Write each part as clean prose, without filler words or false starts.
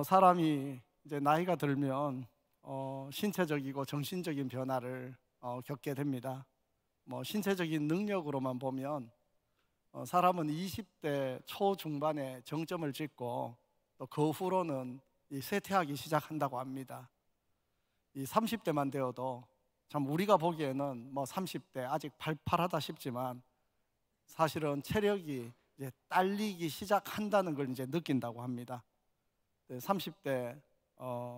사람이 이제 나이가 들면 신체적이고 정신적인 변화를 겪게 됩니다. 뭐 신체적인 능력으로만 보면 사람은 20대 초중반에 정점을 찍고 또 그 후로는 이 쇠퇴하기 시작한다고 합니다. 이 30대만 되어도 참 우리가 보기에는 뭐 30대 아직 팔팔하다 싶지만 사실은 체력이 이제 딸리기 시작한다는 걸 이제 느낀다고 합니다. 30대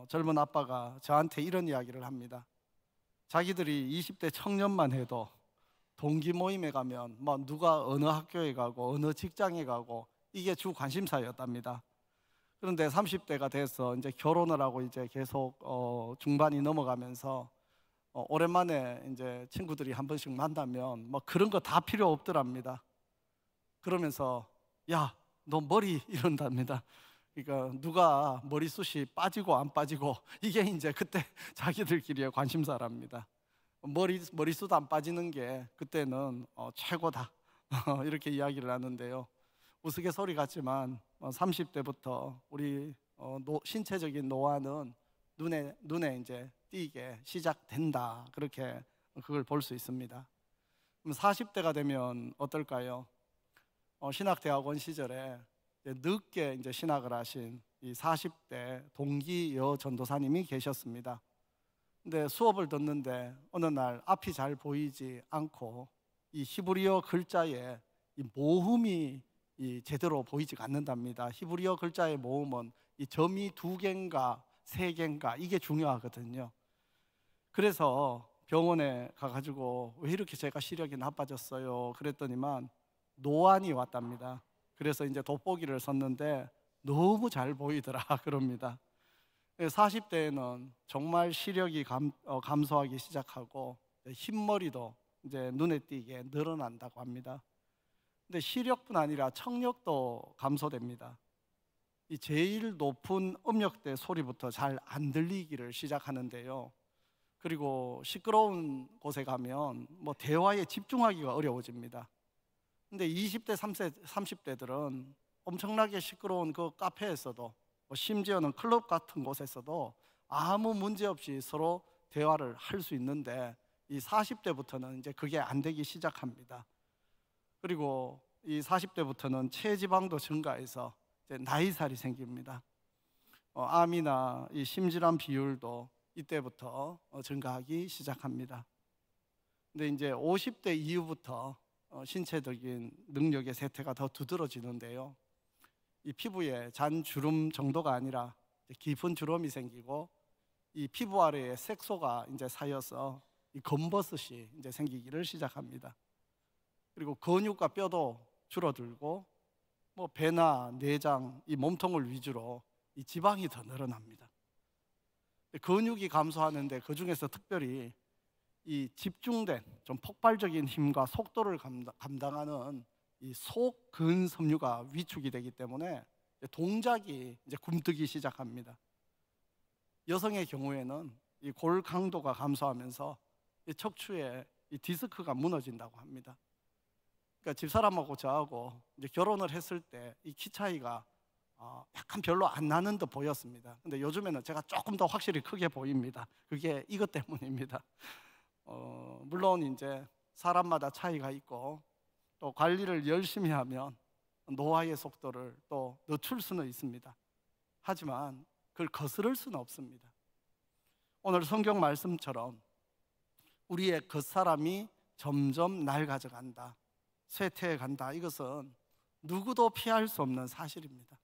젊은 아빠가 저한테 이런 이야기를 합니다. 자기들이 20대 청년만 해도 동기 모임에 가면 뭐 누가 어느 학교에 가고 어느 직장에 가고 이게 주 관심사였답니다. 그런데 30대가 돼서 이제 결혼을 하고 이제 계속 중반이 넘어가면서 오랜만에 이제 친구들이 한 번씩 만나면 뭐 그런 거 다 필요 없더랍니다. 그러면서 야, 너 머리 이런답니다. 그러니까 누가 머리숱이 빠지고 안 빠지고 이게 이제 그때 자기들끼리의 관심사랍니다. 머리숱 안 빠지는 게 그때는 최고다 이렇게 이야기를 하는데요. 우스갯소리 같지만 30대부터 우리 신체적인 노화는 눈에 이제 띄게 시작된다, 그렇게 그걸 볼 수 있습니다. 그럼 40대가 되면 어떨까요? 신학대학원 시절에 늦게 이제 신학을 하신 이 40대 동기 여 전도사님이 계셨습니다. 근데 수업을 듣는데 어느 날 앞이 잘 보이지 않고 이 히브리어 글자에 이 모음이 제대로 보이지가 않는답니다. 히브리어 글자의 모음은 이 점이 2개인가 3개인가 이게 중요하거든요. 그래서 병원에 가가지고 왜 이렇게 제가 시력이 나빠졌어요? 그랬더니만 노안이 왔답니다. 그래서 이제 돋보기를 썼는데 너무 잘 보이더라 그럽니다. 40대에는 정말 시력이 감소하기 시작하고 흰머리도 이제 눈에 띄게 늘어난다고 합니다. 근데 시력뿐 아니라 청력도 감소됩니다. 이 제일 높은 음역대 소리부터 잘 안 들리기를 시작하는데요. 그리고 시끄러운 곳에 가면 뭐 대화에 집중하기가 어려워집니다. 근데 20대, 30대들은 엄청나게 시끄러운 그 카페에서도 심지어는 클럽 같은 곳에서도 아무 문제 없이 서로 대화를 할 수 있는데 이 40대부터는 이제 그게 안 되기 시작합니다. 그리고 이 40대부터는 체지방도 증가해서 이제 나이살이 생깁니다. 암이나 이 심질환 비율도 이때부터 증가하기 시작합니다. 근데 이제 50대 이후부터 신체적인 능력의 쇠퇴가 더 두드러지는데요. 이 피부에 잔주름 정도가 아니라 깊은 주름이 생기고 이 피부 아래에 색소가 이제 쌓여서 이 검버섯이 이제 생기기를 시작합니다. 그리고 근육과 뼈도 줄어들고 뭐 배나 내장, 이 몸통을 위주로 이 지방이 더 늘어납니다. 근육이 감소하는데 그 중에서 특별히 이 집중된 좀 폭발적인 힘과 속도를 감당하는 이 속근섬유가 위축이 되기 때문에 동작이 이제 굼뜨기 시작합니다. 여성의 경우에는 이 골 강도가 감소하면서 이 척추에 이 디스크가 무너진다고 합니다. 그러니까 집사람하고 저하고 이제 결혼을 했을 때 이 키 차이가 약간 별로 안 나는 듯 보였습니다. 근데 요즘에는 제가 조금 더 확실히 크게 보입니다. 그게 이것 때문입니다. 물론 이제 사람마다 차이가 있고 또 관리를 열심히 하면 노화의 속도를 또 늦출 수는 있습니다. 하지만 그걸 거스를 수는 없습니다. 오늘 성경 말씀처럼 우리의 겉사람이 점점 낡아져간다, 쇠퇴해 간다, 이것은 누구도 피할 수 없는 사실입니다.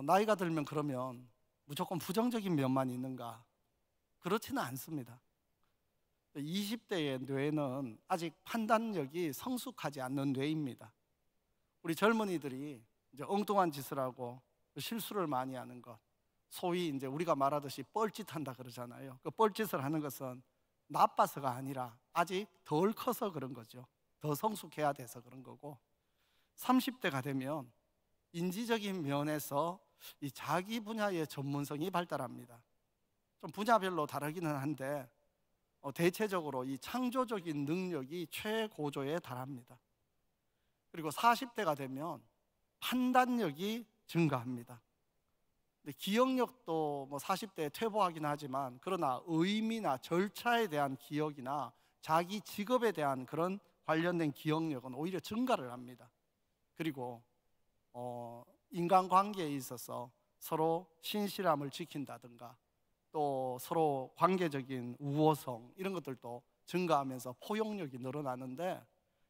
나이가 들면 그러면 무조건 부정적인 면만 있는가? 그렇지는 않습니다. 20대의 뇌는 아직 판단력이 성숙하지 않는 뇌입니다. 우리 젊은이들이 이제 엉뚱한 짓을 하고 실수를 많이 하는 것, 소위 이제 우리가 말하듯이 뻘짓한다 그러잖아요. 그 뻘짓을 하는 것은 나빠서가 아니라 아직 덜 커서 그런 거죠. 더 성숙해야 돼서 그런 거고, 30대가 되면 인지적인 면에서 이 자기 분야의 전문성이 발달합니다. 좀 분야별로 다르기는 한데 대체적으로 이 창조적인 능력이 최고조에 달합니다. 그리고 40대가 되면 판단력이 증가합니다. 근데 기억력도 뭐 40대에 퇴보하긴 하지만, 그러나 의미나 절차에 대한 기억이나 자기 직업에 대한 그런 관련된 기억력은 오히려 증가를 합니다. 그리고 인간관계에 있어서 서로 신실함을 지킨다든가, 또 서로 관계적인 우호성 이런 것들도 증가하면서 포용력이 늘어나는데,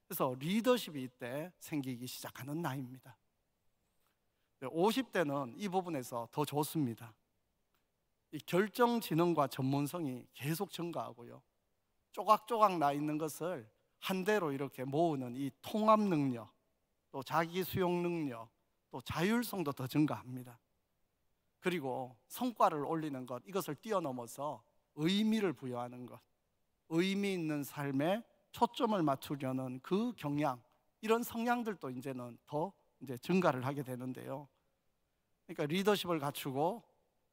그래서 리더십이 이때 생기기 시작하는 나이입니다. 50대는 이 부분에서 더 좋습니다. 이 결정지능과 전문성이 계속 증가하고요, 조각조각 나 있는 것을 한 대로 이렇게 모으는 이 통합 능력, 또 자기 수용 능력, 또 자율성도 더 증가합니다. 그리고 성과를 올리는 것, 이것을 뛰어넘어서 의미를 부여하는 것, 의미 있는 삶에 초점을 맞추려는 그 경향, 이런 성향들도 이제는 더 증가를 하게 되는데요. 그러니까 리더십을 갖추고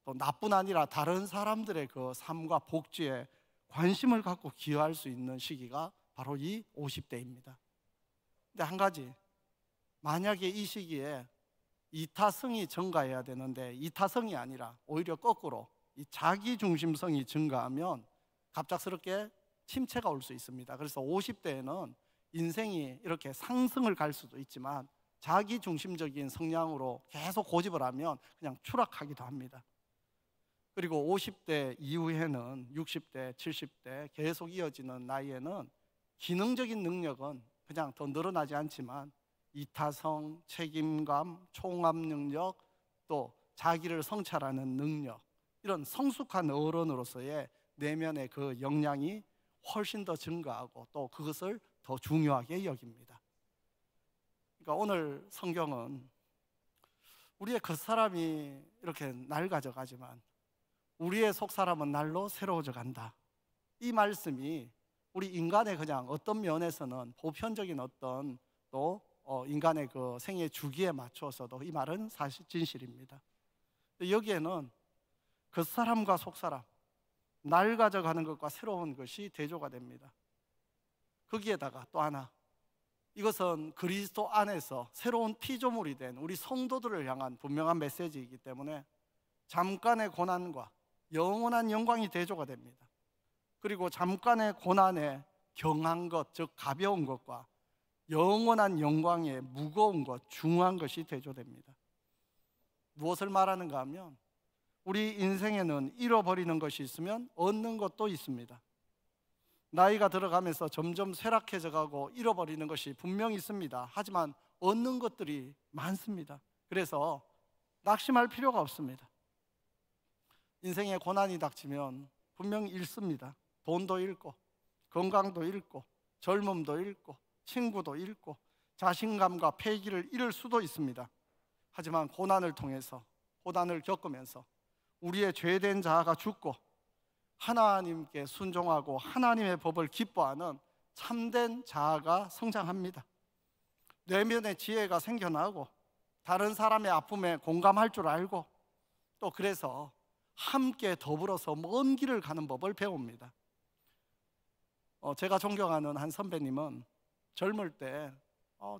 또 나뿐 아니라 다른 사람들의 그 삶과 복지에 관심을 갖고 기여할 수 있는 시기가 바로 이 50대입니다. 근데 한 가지, 만약에 이 시기에 이타성이 증가해야 되는데 이타성이 아니라 오히려 거꾸로 이 자기중심성이 증가하면 갑작스럽게 침체가 올 수 있습니다. 그래서 50대에는 인생이 이렇게 상승을 갈 수도 있지만 자기중심적인 성향으로 계속 고집을 하면 그냥 추락하기도 합니다. 그리고 50대 이후에는 60대, 70대 계속 이어지는 나이에는 기능적인 능력은 그냥 더 늘어나지 않지만 이타성, 책임감, 총합 능력, 또 자기를 성찰하는 능력, 이런 성숙한 어른으로서의 내면의 그 역량이 훨씬 더 증가하고 또 그것을 더 중요하게 여깁니다. 그러니까 오늘 성경은 우리의 겉사람이 이렇게 낡아져 가지만 우리의 속사람은 날로 새로워져 간다, 이 말씀이 우리 인간의 그냥 어떤 면에서는 보편적인 어떤 또 인간의 그 생애 주기에 맞춰서도 이 말은 사실 진실입니다. 여기에는 겉사람과 속사람, 낡아져 가는 것과 새로운 것이 대조가 됩니다. 거기에다가 또 하나, 이것은 그리스도 안에서 새로운 피조물이 된 우리 성도들을 향한 분명한 메시지이기 때문에 잠깐의 고난과 영원한 영광이 대조가 됩니다. 그리고 잠깐의 고난에 경한 것, 즉 가벼운 것과 영원한 영광의 무거운 것, 중한 것이 대조됩니다. 무엇을 말하는가 하면 우리 인생에는 잃어버리는 것이 있으면 얻는 것도 있습니다. 나이가 들어가면서 점점 쇠락해져 가고 잃어버리는 것이 분명히 있습니다. 하지만 얻는 것들이 많습니다. 그래서 낙심할 필요가 없습니다. 인생에 고난이 닥치면 분명히 잃습니다. 돈도 잃고 건강도 잃고 젊음도 잃고 친구도 잃고 자신감과 패기를 잃을 수도 있습니다. 하지만 고난을 통해서, 고난을 겪으면서 우리의 죄된 자아가 죽고 하나님께 순종하고 하나님의 법을 기뻐하는 참된 자아가 성장합니다. 내면의 지혜가 생겨나고 다른 사람의 아픔에 공감할 줄 알고, 또 그래서 함께 더불어서 먼 길을 가는 법을 배웁니다. 제가 존경하는 한 선배님은 젊을 때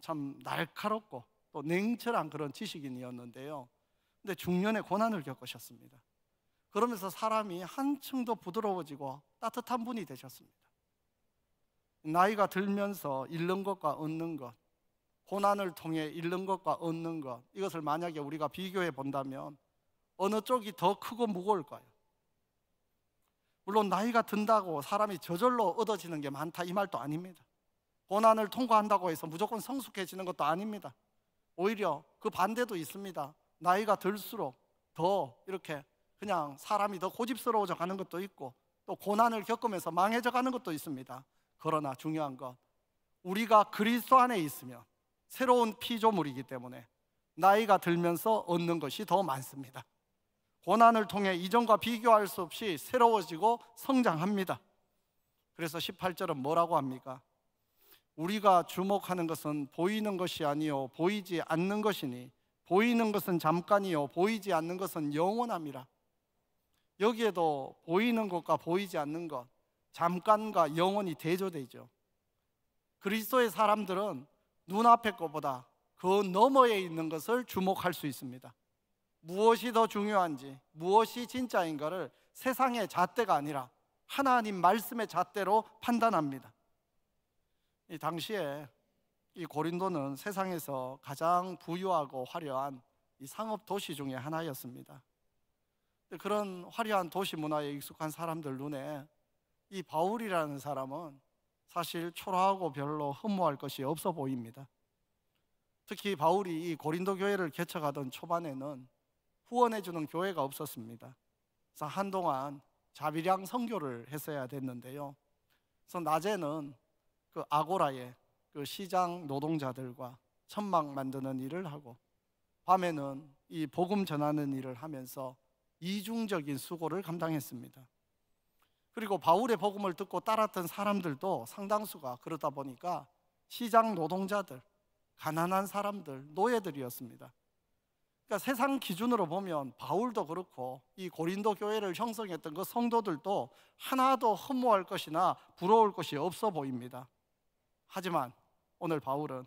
참 날카롭고 또 냉철한 그런 지식인이었는데요, 근데 중년에 고난을 겪으셨습니다. 그러면서 사람이 한층 더 부드러워지고 따뜻한 분이 되셨습니다. 나이가 들면서 잃는 것과 얻는 것, 고난을 통해 잃는 것과 얻는 것, 이것을 만약에 우리가 비교해 본다면 어느 쪽이 더 크고 무거울까요? 물론 나이가 든다고 사람이 저절로 얻어지는 게 많다, 이 말도 아닙니다. 고난을 통과한다고 해서 무조건 성숙해지는 것도 아닙니다. 오히려 그 반대도 있습니다. 나이가 들수록 더 이렇게 그냥 사람이 더 고집스러워져 가는 것도 있고, 또 고난을 겪으면서 망해져 가는 것도 있습니다. 그러나 중요한 것, 우리가 그리스도 안에 있으면 새로운 피조물이기 때문에 나이가 들면서 얻는 것이 더 많습니다. 고난을 통해 이전과 비교할 수 없이 새로워지고 성장합니다. 그래서 18절은 뭐라고 합니까? 우리가 주목하는 것은 보이는 것이 아니요 보이지 않는 것이니 보이는 것은 잠깐이요 보이지 않는 것은 영원함이라. 여기에도 보이는 것과 보이지 않는 것, 잠깐과 영원이 대조되죠. 그리스도의 사람들은 눈앞의 것보다 그 너머에 있는 것을 주목할 수 있습니다. 무엇이 더 중요한지, 무엇이 진짜인가를 세상의 잣대가 아니라 하나님 말씀의 잣대로 판단합니다. 이 당시에 이 고린도는 세상에서 가장 부유하고 화려한 이 상업 도시 중에 하나였습니다. 그런 화려한 도시 문화에 익숙한 사람들 눈에 이 바울이라는 사람은 사실 초라하고 별로 흠모할 것이 없어 보입니다. 특히 바울이 이 고린도 교회를 개척하던 초반에는 후원해주는 교회가 없었습니다. 그래서 한동안 자비량 선교를 했어야 됐는데요. 그래서 낮에는 그 아고라의 그 시장 노동자들과 천막 만드는 일을 하고, 밤에는 이 복음 전하는 일을 하면서 이중적인 수고를 감당했습니다. 그리고 바울의 복음을 듣고 따랐던 사람들도 상당수가 그러다 보니까 시장 노동자들, 가난한 사람들, 노예들이었습니다. 그러니까 세상 기준으로 보면 바울도 그렇고 이 고린도 교회를 형성했던 그 성도들도 하나도 흠모할 것이나 부러울 것이 없어 보입니다. 하지만 오늘 바울은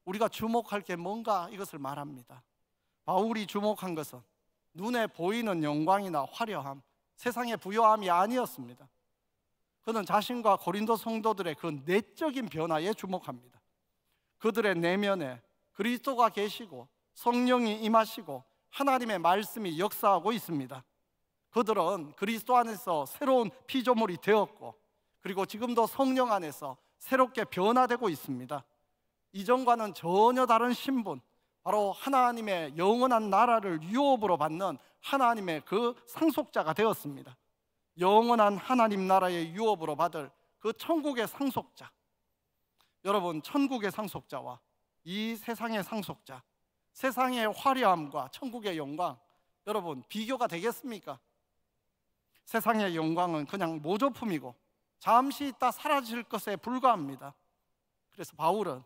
우리가 주목할 게 뭔가 이것을 말합니다. 바울이 주목한 것은 눈에 보이는 영광이나 화려함, 세상의 부요함이 아니었습니다. 그는 자신과 고린도 성도들의 그 내적인 변화에 주목합니다. 그들의 내면에 그리스도가 계시고 성령이 임하시고 하나님의 말씀이 역사하고 있습니다. 그들은 그리스도 안에서 새로운 피조물이 되었고, 그리고 지금도 성령 안에서 새롭게 변화되고 있습니다. 이전과는 전혀 다른 신분, 바로 하나님의 영원한 나라를 유업으로 받는 하나님의 그 상속자가 되었습니다. 영원한 하나님 나라의 유업으로 받을 그 천국의 상속자. 여러분, 천국의 상속자와 이 세상의 상속자, 세상의 화려함과 천국의 영광, 여러분 비교가 되겠습니까? 세상의 영광은 그냥 모조품이고 잠시 있다 사라질 것에 불과합니다. 그래서 바울은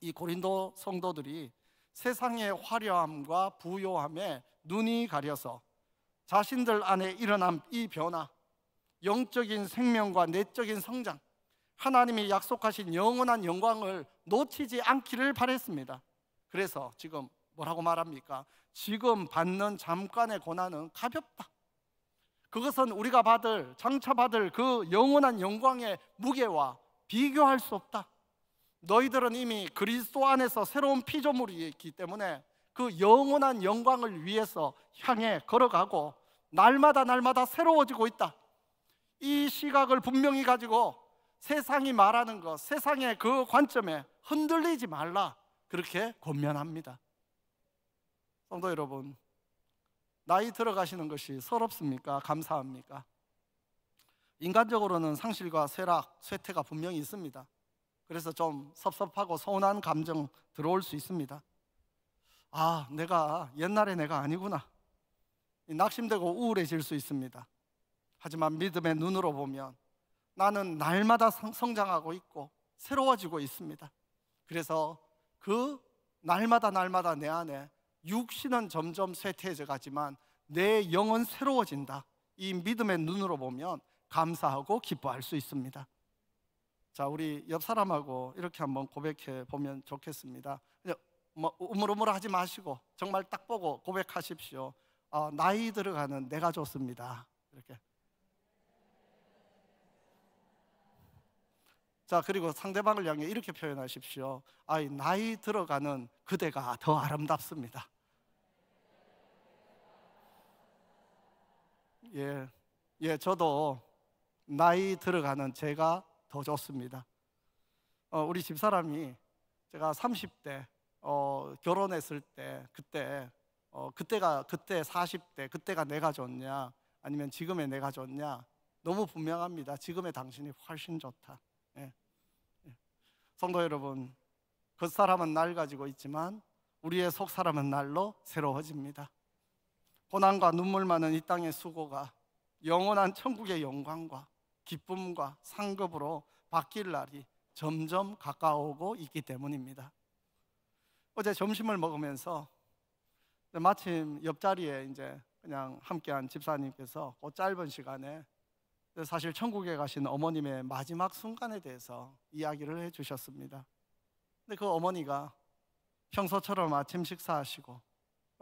이 고린도 성도들이 세상의 화려함과 부요함에 눈이 가려서 자신들 안에 일어난 이 변화, 영적인 생명과 내적인 성장, 하나님이 약속하신 영원한 영광을 놓치지 않기를 바랬습니다. 그래서 지금 뭐라고 말합니까? 지금 받는 잠깐의 고난은 가볍다. 그것은 우리가 장차 받을 그 영원한 영광의 무게와 비교할 수 없다. 너희들은 이미 그리스도 안에서 새로운 피조물이기 때문에 그 영원한 영광을 위해서 향해 걸어가고 날마다 새로워지고 있다. 이 시각을 분명히 가지고 세상이 말하는 것, 세상의 그 관점에 흔들리지 말라, 그렇게 권면합니다. 성도 여러분, 나이 들어가시는 것이 서럽습니까? 감사합니까? 인간적으로는 상실과 쇠락, 쇠퇴가 분명히 있습니다. 그래서 좀 섭섭하고 서운한 감정 들어올 수 있습니다. 아, 내가 옛날의 내가 아니구나, 낙심되고 우울해질 수 있습니다. 하지만 믿음의 눈으로 보면 나는 날마다 성장하고 있고 새로워지고 있습니다. 그래서 그 날마다 내 안에 육신은 점점 쇠퇴해져 가지만 내 영은 새로워진다. 이 믿음의 눈으로 보면 감사하고 기뻐할 수 있습니다. 자, 우리 옆 사람하고 이렇게 한번 고백해 보면 좋겠습니다. 뭐 우물우물 하지 마시고 정말 딱 보고 고백하십시오. 나이 들어가는 내가 좋습니다. 이렇게. 자, 그리고 상대방을 향해 이렇게 표현하십시오. 나이 들어가는 그대가 더 아름답습니다. 저도 나이 들어가는 제가 더 좋습니다. 우리 집사람이 제가 30대 결혼했을 때 그때 40대 그때가 내가 좋냐 아니면 지금의 내가 좋냐, 너무 분명합니다. 지금의 당신이 훨씬 좋다. 성도 여러분, 겉사람은 낡아지고 있지만 우리의 속사람은 날로 새로워집니다. 고난과 눈물 많은 이 땅의 수고가 영원한 천국의 영광과 기쁨과 상급으로 바뀔 날이 점점 가까워오고 있기 때문입니다. 어제 점심을 먹으면서 마침 옆자리에 이제 그냥 함께한 집사님께서 그 짧은 시간에 사실 천국에 가신 어머님의 마지막 순간에 대해서 이야기를 해주셨습니다. 근데 그 어머니가 평소처럼 아침 식사하시고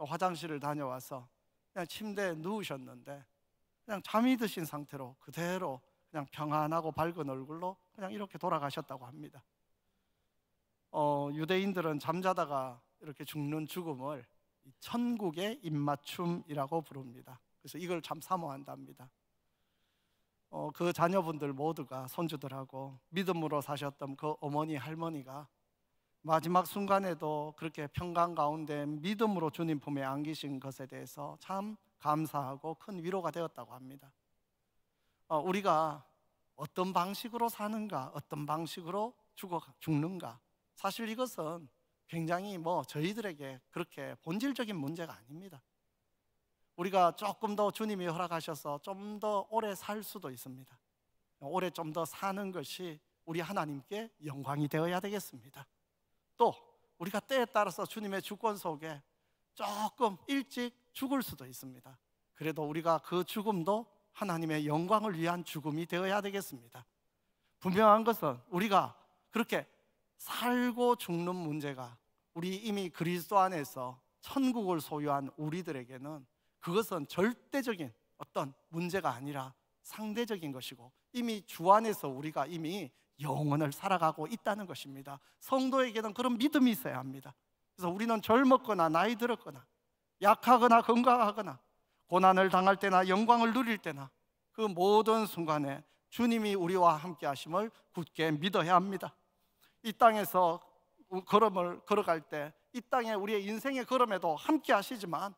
화장실을 다녀와서 그냥 침대에 누우셨는데 그냥 잠이 드신 상태로 그대로 그냥 평안하고 밝은 얼굴로 그냥 이렇게 돌아가셨다고 합니다. 유대인들은 잠자다가 이렇게 죽는 죽음을 천국의 입맞춤이라고 부릅니다. 그래서 이걸 참 사모한답니다. 그 자녀분들 모두가, 손주들하고 믿음으로 사셨던 그 어머니 할머니가 마지막 순간에도 그렇게 평강 가운데 믿음으로 주님 품에 안기신 것에 대해서 참 감사하고 큰 위로가 되었다고 합니다. 우리가 어떤 방식으로 사는가, 어떤 방식으로 죽는가, 사실 이것은 굉장히 저희들에게 그렇게 본질적인 문제가 아닙니다. 우리가 조금 더 주님이 허락하셔서 좀 더 오래 살 수도 있습니다. 오래 좀 더 사는 것이 우리 하나님께 영광이 되어야 되겠습니다. 또 우리가 때에 따라서 주님의 주권 속에 조금 일찍 죽을 수도 있습니다. 그래도 우리가 그 죽음도 하나님의 영광을 위한 죽음이 되어야 되겠습니다. 분명한 것은 우리가 그렇게 살고 죽는 문제가 우리 이미 그리스도 안에서 천국을 소유한 우리들에게는 그것은 절대적인 어떤 문제가 아니라 상대적인 것이고 이미 주 안에서 우리가 이미 영원을 살아가고 있다는 것입니다. 성도에게는 그런 믿음이 있어야 합니다. 그래서 우리는 젊었거나 나이 들었거나 약하거나 건강하거나 고난을 당할 때나 영광을 누릴 때나 그 모든 순간에 주님이 우리와 함께 하심을 굳게 믿어야 합니다. 이 땅에서 걸음을 걸어갈 때 이 땅에 우리의 인생의 걸음에도 함께 하시지만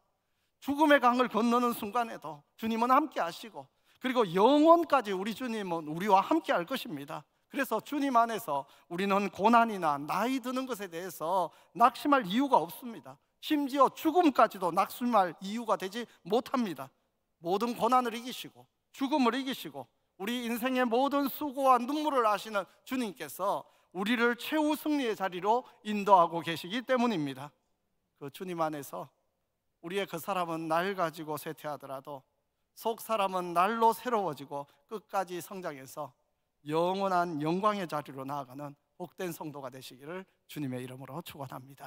죽음의 강을 건너는 순간에도 주님은 함께 하시고 그리고 영원까지 우리 주님은 우리와 함께 할 것입니다. 그래서 주님 안에서 우리는 고난이나 나이 드는 것에 대해서 낙심할 이유가 없습니다. 심지어 죽음까지도 낙심할 이유가 되지 못합니다. 모든 고난을 이기시고 죽음을 이기시고 우리 인생의 모든 수고와 눈물을 아시는 주님께서 우리를 최후 승리의 자리로 인도하고 계시기 때문입니다. 그 주님 안에서 우리의 그 사람은 낡아지고 쇠퇴하더라도 속 사람은 날로 새로워지고 끝까지 성장해서 영원한 영광의 자리로 나아가는 복된 성도가 되시기를 주님의 이름으로 축원합니다.